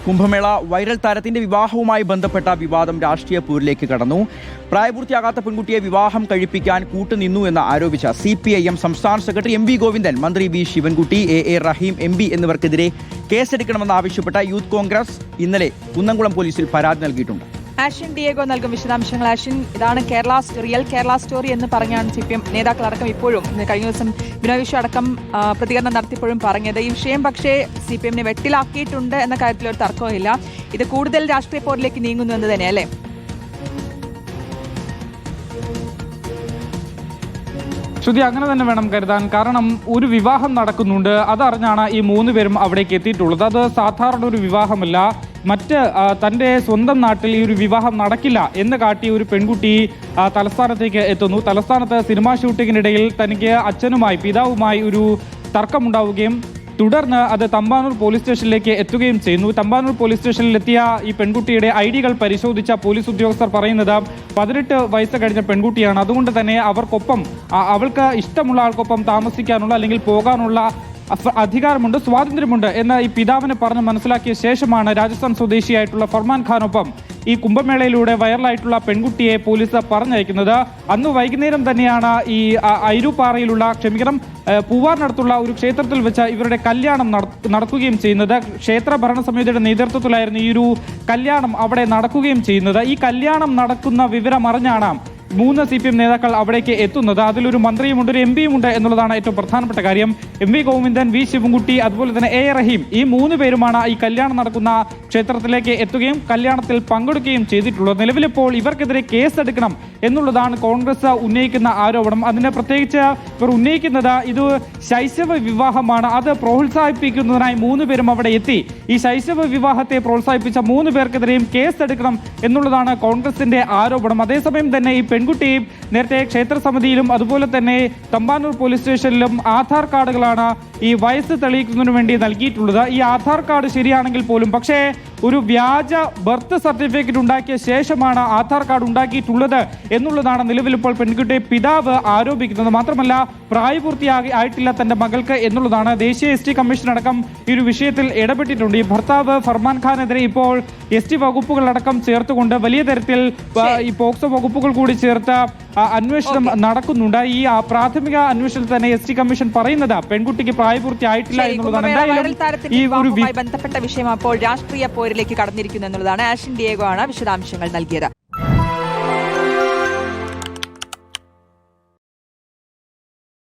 Kumbh Mela viral താരത്തിന്റെ വിവാഹവുമായി ബന്ധപ്പെട്ട വിവാദം രാഷ്ട്രീയ പോരിലേക്ക് കടന്നു. പ്രായപൂർത്തിയാകാത്ത പെൺകുട്ടിയെ വിവാഹം കഴിപ്പിക്കാൻ കൂട്ടുനിന്നു എന്ന് ആരോപിച്ച CPIM സംസ്ഥാന സെക്രട്ടറി MV ഗോവിന്ദൻ, മന്ത്രി V Sivankutty, A Rahim MP എന്നിവർക്കെതിരെ കേസെടുക്കണമെന്നാവശ്യപ്പെട്ട യൂത്ത് കോൺഗ്രസ് ഇന്നലെ കുന്നംകുളം പോലീസിൽ പരാതി നൽകിയിട്ടുണ്ട്. ആഷിൻ ഡിയേഗോ നൽകും വിശദാംശങ്ങൾ. ആഷിൻ, ഇതാണ് റിയൽ കേരള സ്റ്റോറി എന്ന് പറഞ്ഞാണ് CPM നേതാക്കളടക്കം ഇപ്പോഴും കഴിഞ്ഞ ദിവസം ബിനോയ് വിശ്വം അടക്കം പ്രതികരണം നടത്തിയപ്പോഴും പറഞ്ഞത്. ഈ വിഷയം പക്ഷേ CPM-നെ വെട്ടിലാക്കിയിട്ടുണ്ട് എന്ന കാര്യത്തിൽ ഒരു തർക്കവുമില്ല. ഇത് കൂടുതൽ രാഷ്ട്രീയ പോരിലേക്ക് നീങ്ങുന്നു എന്ന് തന്നെയല്ലേ? ശ്രുതി, അങ്ങനെ തന്നെ വേണം കരുതാൻ. കാരണം ഒരു വിവാഹം നടക്കുന്നുണ്ട്, അതറിഞ്ഞാണ് ഈ 3 പേരും അവിടേക്ക് എത്തിയിട്ടുള്ളത്. അത് സാധാരണ ഒരു വിവാഹമല്ല. തൻ്റെ സ്വന്തം നാട്ടിൽ ഈ ഒരു വിവാഹം നടക്കില്ല എന്ന് കാട്ടി ഒരു പെൺകുട്ടി തലസ്ഥാനത്തേക്ക് എത്തുന്നു. തലസ്ഥാനത്ത് സിനിമാ ഷൂട്ടിങ്ങിനിടയിൽ തനിക്ക് പിതാവുമായി ഒരു തർക്കമുണ്ടാവുകയും തുടർന്ന് അത് തമ്പാനൂർ പോലീസ് സ്റ്റേഷനിലേക്ക് എത്തുകയും ചെയ്യുന്നു. തമ്പാനൂർ പോലീസ് സ്റ്റേഷനിൽ എത്തിയ ഈ പെൺകുട്ടിയുടെ ID പരിശോധിച്ച പോലീസ് ഉദ്യോഗസ്ഥർ പറയുന്നത് 18 വയസ്സ് കഴിഞ്ഞ പെൺകുട്ടിയാണ്. അതുകൊണ്ട് തന്നെ അവൾക്ക് ഇഷ്ടമുള്ള ആൾക്കൊപ്പം താമസിക്കാനുള്ള അല്ലെങ്കിൽ പോകാനുള്ള അധികാരമുണ്ട്, സ്വാതന്ത്ര്യമുണ്ട് എന്ന് ഈ പിതാവിനെ പറഞ്ഞ് മനസ്സിലാക്കിയ ശേഷമാണ് രാജസ്ഥാൻ സ്വദേശിയായിട്ടുള്ള ഫർമാൻ ഖാനൊപ്പം ഈ കുംഭമേളയിലൂടെ വൈറലായിട്ടുള്ള പെൺകുട്ടിയെ പോലീസ് പറഞ്ഞയക്കുന്നത്. അന്ന് വൈകുന്നേരം തന്നെയാണ് ഈ പൂവാറിനടുത്തുള്ള ഒരു ക്ഷേത്രത്തിൽ വെച്ച് ഇവരുടെ കല്യാണം നടക്കുകയും ചെയ്യുന്നത്. ക്ഷേത്ര ഭരണസമിതിയുടെ നേതൃത്വത്തിലായിരുന്നു ഈ ഒരു കല്യാണം അവിടെ നടക്കുകയും ചെയ്യുന്നത്. ഈ കല്യാണം നടക്കുന്ന വിവരം അറിഞ്ഞാണ് 3 CPM നേതാക്കൾ അവിടേക്ക് എത്തുന്നത്. അതിലൊരു മന്ത്രിയുമുണ്ട്, ഒരു MP യുമുണ്ട് എന്നുള്ളതാണ് ഏറ്റവും പ്രധാനപ്പെട്ട കാര്യം. MV ഗോവിന്ദൻ, V ശിവൻകുട്ടി, അതുപോലെ തന്നെ A റഹീം, ഈ 3 പേരുമാണ് ഈ കല്യാണം നടക്കുന്ന ക്ഷേത്രത്തിലേക്ക് എത്തുകയും കല്യാണത്തിൽ പങ്കെടുക്കുകയും ചെയ്തിട്ടുള്ളത്. നിലവിലിപ്പോൾ ഇവർക്കെതിരെ കേസെടുക്കണം എന്നുള്ളതാണ് കോൺഗ്രസ് ഉന്നയിക്കുന്ന ആരോപണം. അതിനെ പ്രത്യേകിച്ച് ഇവർ ഉന്നയിക്കുന്നത് ഇത് ശൈശവ വിവാഹമാണ്, അത് പ്രോത്സാഹിപ്പിക്കുന്നതിനായി 3 പേരും അവിടെ എത്തി. ഈ ശൈശവ വിവാഹത്തെ പ്രോത്സാഹിപ്പിച്ച 3 പേർക്കെതിരെയും കേസെടുക്കണം എന്നുള്ളതാണ് കോൺഗ്രസിന്റെ ആരോപണം. അതേസമയം തന്നെ ഈ പെൺകുട്ടി നേരത്തെ ക്ഷേത്ര സമിതിയിലും അതുപോലെ തന്നെ തമ്പാനൂർ പോലീസ് സ്റ്റേഷനിലും ആധാർ കാർഡുകളാണ് ഈ വയസ്സ് തെളിയിക്കുന്നതിന് വേണ്ടി നൽകിയിട്ടുള്ളത്. ഈ ആധാർ കാർഡ് ശരിയാണെങ്കിൽ പോലും പക്ഷേ ഒരു വ്യാജ ബർത്ത് സർട്ടിഫിക്കറ്റ് ഉണ്ടാക്കിയ ശേഷമാണ് ആധാർ കാർഡ് ഉണ്ടാക്കിയിട്ടുള്ളത് എന്നുള്ളതാണ് നിലവിലിപ്പോൾ പെൺകുട്ടിയെ പിതാവ് ആരോപിക്കുന്നത്. മാത്രമല്ല പ്രായപൂർത്തിയായിട്ടില്ല തന്റെ മകൾക്ക് എന്നുള്ളതാണ്. ദേശീയ ST കമ്മീഷൻ അടക്കം ഈ ഒരു വിഷയത്തിൽ ഇടപെട്ടിട്ടുണ്ട്. ഈ ഭർത്താവ് ഫർമാൻ ഖാനെതിരെ ഇപ്പോൾ ST വകുപ്പുകളടക്കം ചേർത്തുകൊണ്ട് വലിയ തരത്തിൽ ഈ പോക്സോ വകുപ്പുകൾ കൂടി ചേർത്ത് അന്വേഷണം നടക്കുന്നുണ്ട്. ഈ പ്രാഥമിക അന്വേഷണത്തിൽ തന്നെ ST കമ്മീഷൻ പറയുന്നത് പെൺകുട്ടിക്ക് പ്രായപൂർത്തിയായിട്ടില്ല എന്നുള്ളതാണ്. എന്തായാലും ഈ ഒരു ബന്ധപ്പെട്ട വിഷയം അപ്പോൾ രാഷ്ട്രീയ പോരിലേക്ക് കടന്നിരിക്കുന്നു എന്നുള്ളതാണ്. ആഷിൻ ഡിയേഗോ ആണ് വിശദാംശങ്ങൾ നൽകിയത്.